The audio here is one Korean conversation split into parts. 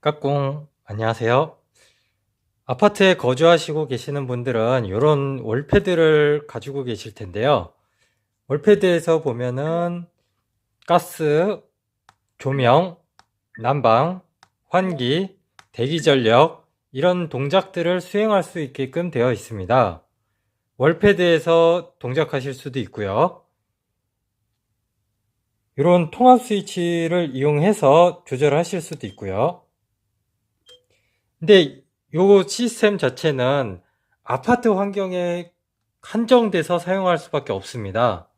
까꿍, 안녕하세요. 아파트에 거주하시고 계시는 분들은 이런 월패드를 가지고 계실 텐데요. 월패드에서 보면은 가스, 조명, 난방, 환기, 대기전력 이런 동작들을 수행할 수 있게끔 되어 있습니다. 월패드에서 동작하실 수도 있고요. 이런 통합 스위치를 이용해서 조절하실 수도 있고요. 근데 요 시스템 자체는 아파트 환경에 한정돼서 사용할 수밖에 없습니다.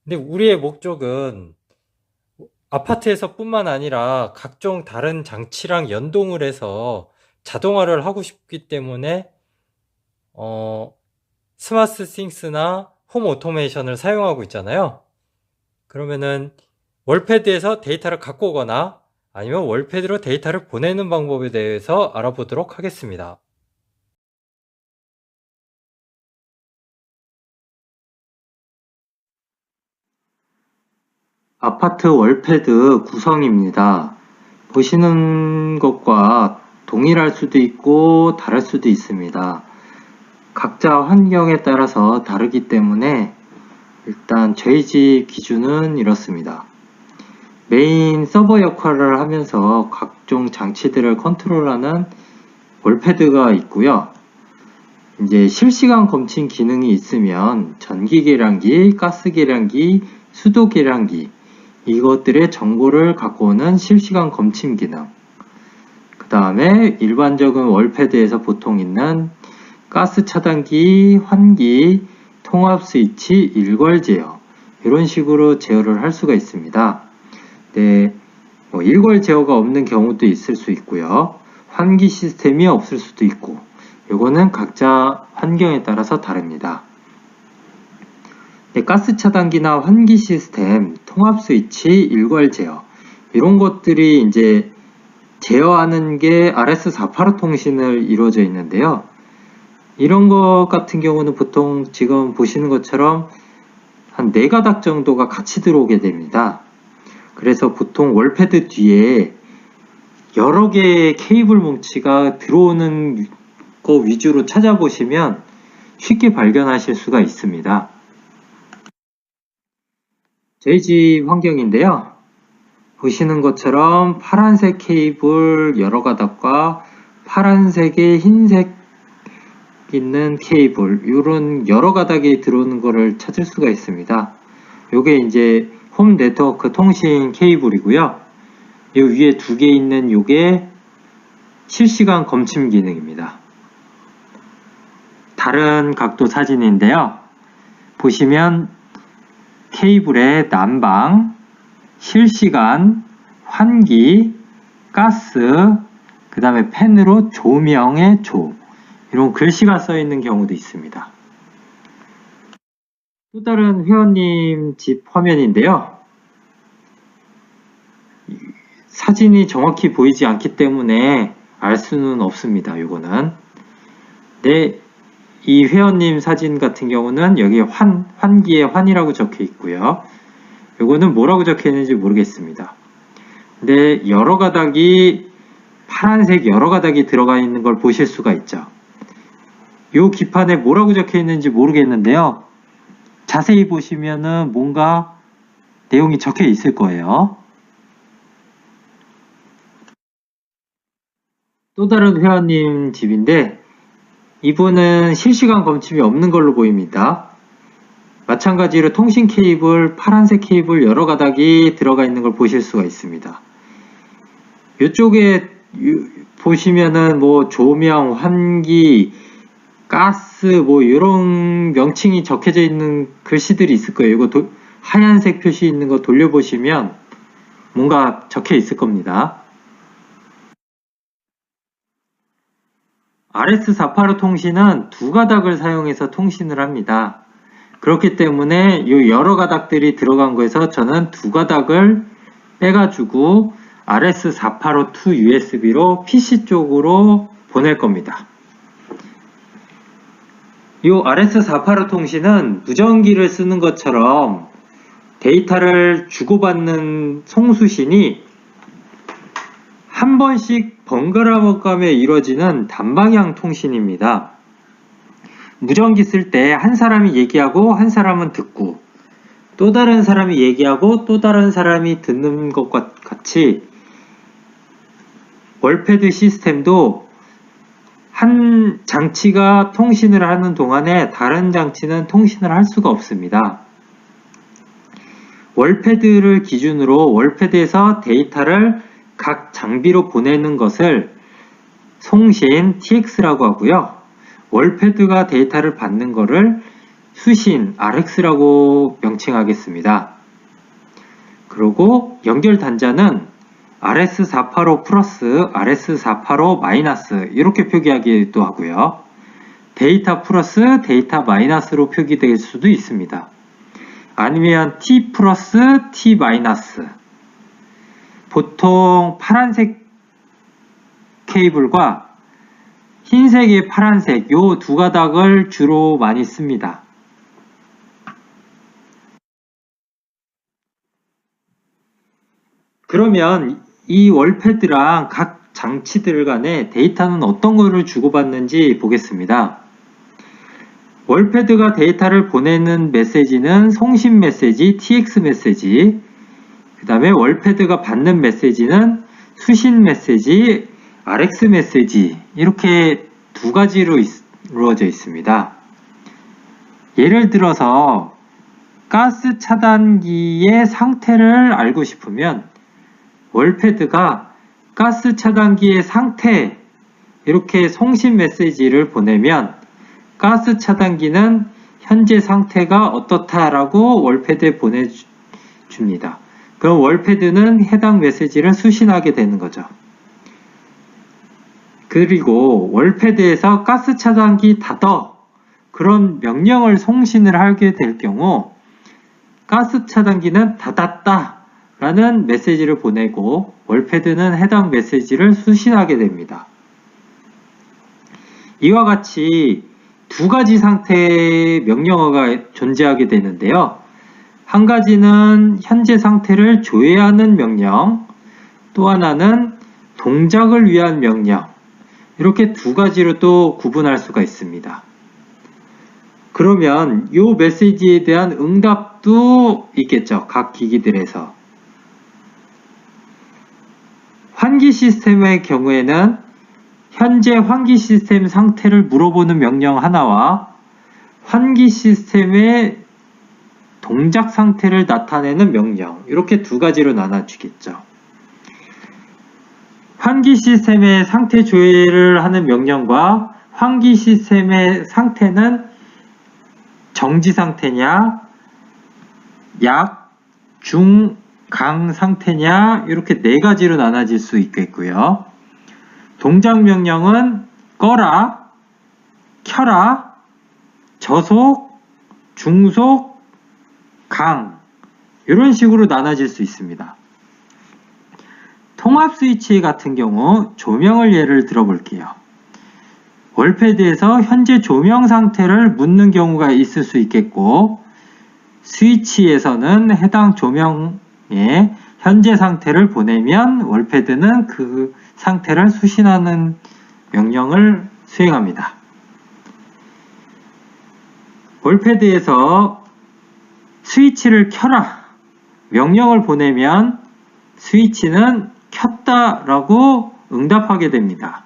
근데 우리의 목적은 아파트에서 뿐만 아니라 각종 다른 장치랑 연동을 해서 자동화를 하고 싶기 때문에 스마트 싱스나 홈 오토메이션을 사용하고 있잖아요. 그러면은 월패드에서 데이터를 갖고 오거나 아니면 월패드로 데이터를 보내는 방법에 대해서 알아보도록 하겠습니다. 아파트 월패드 구성입니다. 보시는 것과 동일할 수도 있고 다를 수도 있습니다. 각자 환경에 따라서 다르기 때문에 일단 저희 집 기준은 이렇습니다. 메인 서버 역할을 하면서 각종 장치들을 컨트롤하는 월패드가 있고요. 이제 실시간 검침 기능이 있으면 전기 계량기, 가스 계량기, 수도 계량기 이것들의 정보를 갖고 오는 실시간 검침 기능. 그 다음에 일반적인 월패드에서 보통 있는 가스 차단기, 환기, 통합 스위치, 일괄 제어 이런 식으로 제어를 할 수가 있습니다. 네, 일괄 제어가 없는 경우도 있을 수 있고요. 환기 시스템이 없을 수도 있고 이거는 각자 환경에 따라서 다릅니다. 네, 가스 차단기나 환기 시스템, 통합 스위치, 일괄 제어 이런 것들이 이제 제어하는 게 RS485 통신을 이루어져 있는데요. 이런 것 같은 경우는 보통 지금 보시는 것처럼 한 4가닥 정도가 같이 들어오게 됩니다. 그래서 보통 월패드 뒤에 여러 개의 케이블 뭉치가 들어오는 거 위주로 찾아보시면 쉽게 발견하실 수가 있습니다. 저희 집 환경인데요. 보시는 것처럼 파란색 케이블 여러 가닥과 파란색에 흰색 있는 케이블 이런 여러 가닥이 들어오는 것을 찾을 수가 있습니다. 요게 이제 홈 네트워크 통신 케이블이고요. 요 위에 2개 있는 요게 실시간 검침 기능입니다. 다른 각도 사진인데요. 보시면 케이블의 난방, 실시간, 환기, 가스, 그 다음에 펜으로 조명의 조 이런 글씨가 써 있는 경우도 있습니다. 또 다른 회원님 집 화면인데요. 사진이 정확히 보이지 않기 때문에 알 수는 없습니다. 이거는 네, 이 회원님 사진 같은 경우는 여기 환기에 환이라고 적혀 있고요. 이거는 뭐라고 적혀 있는지 모르겠습니다. 근데 여러 가닥이 파란색 여러 가닥이 들어가 있는 걸 보실 수가 있죠. 이 기판에 뭐라고 적혀 있는지 모르겠는데요. 자세히 보시면은 뭔가 내용이 적혀 있을 거예요. 또 다른 회원님 집인데 이분은 실시간 검침이 없는 걸로 보입니다. 마찬가지로 통신 케이블, 파란색 케이블 여러 가닥이 들어가 있는 걸 보실 수가 있습니다. 이쪽에 보시면은 뭐 조명, 환기, 가스 뭐 이런 명칭이 적혀져 있는 글씨들이 있을 거예요. 이거 하얀색 표시 있는 거 돌려보시면 뭔가 적혀 있을 겁니다. RS485 통신은 2가닥을 사용해서 통신을 합니다. 그렇기 때문에 이 여러 가닥들이 들어간 거에서 저는 2가닥을 빼가지고 RS485 USB로 PC 쪽으로 보낼 겁니다. 이 RS485 통신은 무전기를 쓰는 것처럼 데이터를 주고받는 송수신이 한 번씩 번갈아가며 이루어지는 단방향 통신입니다. 무전기 쓸 때 한 사람이 얘기하고 한 사람은 듣고 또 다른 사람이 얘기하고 또 다른 사람이 듣는 것과 같이 월패드 시스템도 한 장치가 통신을 하는 동안에 다른 장치는 통신을 할 수가 없습니다. 월패드를 기준으로 월패드에서 데이터를 각 장비로 보내는 것을 송신 TX라고 하고요. 월패드가 데이터를 받는 것을 수신 RX라고 명칭하겠습니다. 그리고 연결 단자는 RS485 플러스, RS485 마이너스 이렇게 표기하기도 하고요. 데이터 플러스, 데이터 마이너스로 표기될 수도 있습니다. 아니면 T 플러스, T 마이너스. 보통 파란색 케이블과 흰색의 파란색 요 두 가닥을 주로 많이 씁니다. 그러면 이 월패드랑 각 장치들 간의 데이터는 어떤 거를 주고받는지 보겠습니다. 월패드가 데이터를 보내는 메시지는 송신 메시지, TX 메시지, 그 다음에 월패드가 받는 메시지는 수신 메시지, RX 메시지 이렇게 두 가지로 이루어져 있습니다. 예를 들어서 가스 차단기의 상태를 알고 싶으면 월패드가 가스 차단기의 상태 이렇게 송신 메시지를 보내면 가스 차단기는 현재 상태가 어떻다라고 월패드에 보내줍니다. 그럼 월패드는 해당 메시지를 수신하게 되는 거죠. 그리고 월패드에서 가스 차단기 닫어 그런 명령을 송신을 하게 될 경우 가스 차단기는 닫았다 라는 메시지를 보내고 월패드는 해당 메시지를 수신하게 됩니다. 이와 같이 두 가지 상태의 명령어가 존재하게 되는데요. 한 가지는 현재 상태를 조회하는 명령, 또 하나는 동작을 위한 명령, 이렇게 두 가지로 또 구분할 수가 있습니다. 그러면 이 메시지에 대한 응답도 있겠죠. 각 기기들에서. 환기 시스템의 경우에는 현재 환기 시스템 상태를 물어보는 명령 하나와 환기 시스템의 동작 상태를 나타내는 명령, 이렇게 두 가지로 나눠주겠죠. 환기 시스템의 상태 조회를 하는 명령과 환기 시스템의 상태는 정지 상태냐, 약, 중, 강 상태냐, 이렇게 네 가지로 나눠질 수 있겠고요. 동작 명령은 꺼라, 켜라, 저속, 중속, 강 이런 식으로 나눠질 수 있습니다. 통합 스위치 같은 경우 조명을 예를 들어 볼게요. 월패드에서 현재 조명 상태를 묻는 경우가 있을 수 있겠고 스위치에서는 해당 조명의 현재 상태를 보내면 월패드는 그 상태를 수신하는 명령을 수행합니다. 월패드에서 스위치를 켜라 명령을 보내면 스위치는 켰다라고 응답하게 됩니다.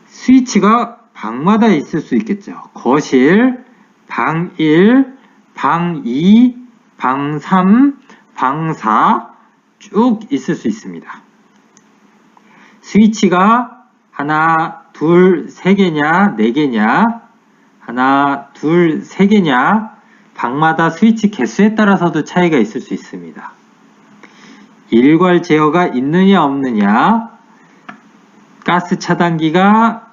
스위치가 방마다 있을 수 있겠죠. 거실, 방 1, 방 2, 방 3, 방 4 쭉 있을 수 있습니다. 스위치가 하나, 둘, 세 개냐, 네 개냐, 하나, 둘, 세 개냐, 방마다 스위치 개수에 따라서도 차이가 있을 수 있습니다. 일괄 제어가 있느냐 없느냐, 가스 차단기가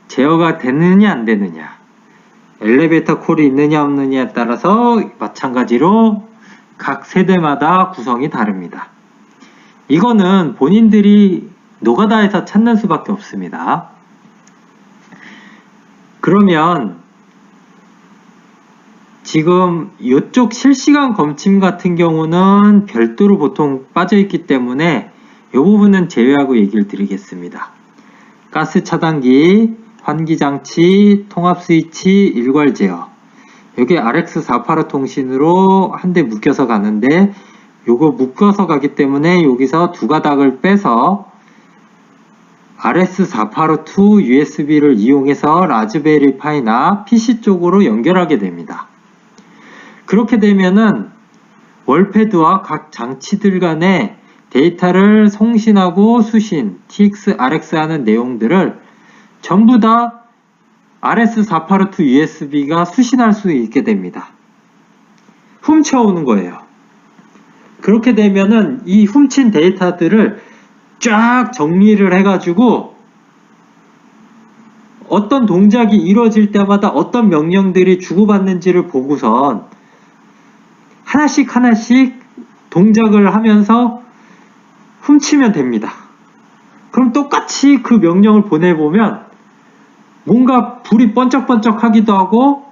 제어가 되느냐 안 되느냐, 엘리베이터 콜이 있느냐 없느냐에 따라서 마찬가지로 각 세대마다 구성이 다릅니다. 이거는 본인들이 노가다에서 찾는 수밖에 없습니다. 그러면 지금 이쪽 실시간 검침 같은 경우는 별도로 보통 빠져 있기 때문에 이 부분은 제외하고 얘기를 드리겠습니다. 가스 차단기, 환기장치, 통합 스위치, 일괄 제어. 여기 RX485 통신으로 한 대 묶여서 가는데 요거 묶어서 가기 때문에 여기서 두 가닥을 빼서 RS485 USB를 이용해서 라즈베리 파이나 PC 쪽으로 연결하게 됩니다. 그렇게 되면은 월패드와 각 장치들 간에 데이터를 송신하고 수신, TX, RX 하는 내용들을 전부 다 RS485 USB가 수신할 수 있게 됩니다. 훔쳐오는 거예요. 그렇게 되면은 이 훔친 데이터들을 쫙 정리를 해가지고 어떤 동작이 이루어질 때마다 어떤 명령들이 주고받는지를 보고선 하나씩 하나씩 동작을 하면서 훔치면 됩니다. 그럼 똑같이 그 명령을 보내보면 뭔가 불이 번쩍번쩍 하기도 하고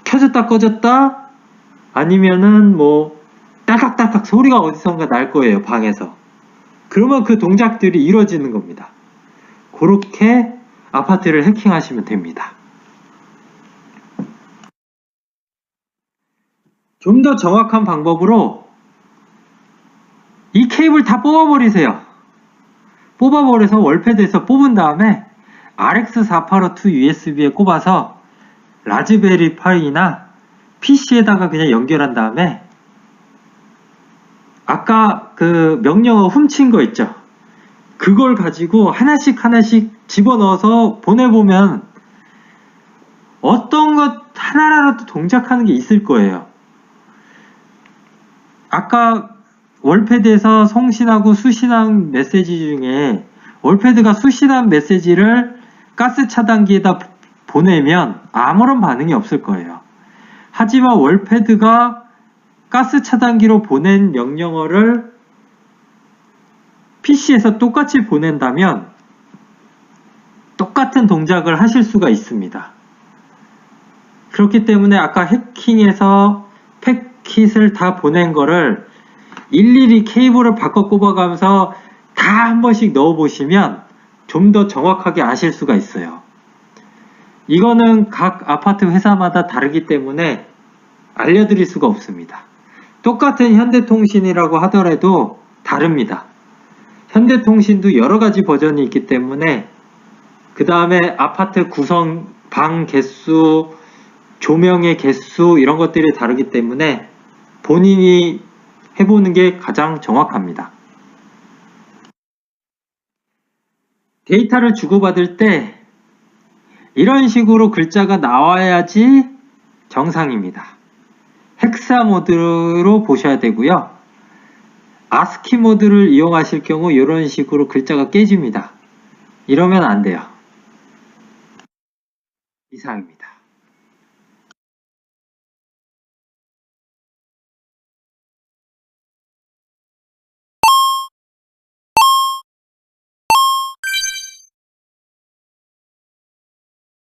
켜졌다 꺼졌다 아니면은 뭐 딸깍딸깍 소리가 어디선가 날 거예요, 방에서. 그러면 그 동작들이 이루어지는 겁니다. 그렇게 아파트를 해킹하시면 됩니다. 좀 더 정확한 방법으로 이 케이블 다 뽑아버리세요. 뽑아버려서 월패드에서 뽑은 다음에 RX485 USB에 꼽아서 라즈베리 파이나 PC에다가 그냥 연결한 다음에 아까 그 명령어 훔친 거 있죠? 그걸 가지고 하나씩 하나씩 집어넣어서 보내보면 어떤 것 하나라도 동작하는 게 있을 거예요. 아까 월패드에서 송신하고 수신한 메시지 중에 월패드가 수신한 메시지를 가스 차단기에다 보내면 아무런 반응이 없을 거예요. 하지만 월패드가 가스 차단기로 보낸 명령어를 PC에서 똑같이 보낸다면 똑같은 동작을 하실 수가 있습니다. 그렇기 때문에 아까 해킹해서 패킷을 다 보낸 거를 일일이 케이블을 바꿔 꼽아가면서 다 한 번씩 넣어 보시면 좀 더 정확하게 아실 수가 있어요. 이거는 각 아파트 회사마다 다르기 때문에 알려드릴 수가 없습니다. 똑같은 현대통신이라고 하더라도 다릅니다. 현대통신도 여러 가지 버전이 있기 때문에 그 다음에 아파트 구성, 방 개수, 조명의 개수 이런 것들이 다르기 때문에 본인이 해보는 게 가장 정확합니다. 데이터를 주고받을 때 이런 식으로 글자가 나와야지 정상입니다. 헥사 모드로 보셔야 되고요. 아스키 모드를 이용하실 경우 이런 식으로 글자가 깨집니다. 이러면 안 돼요. 이상입니다.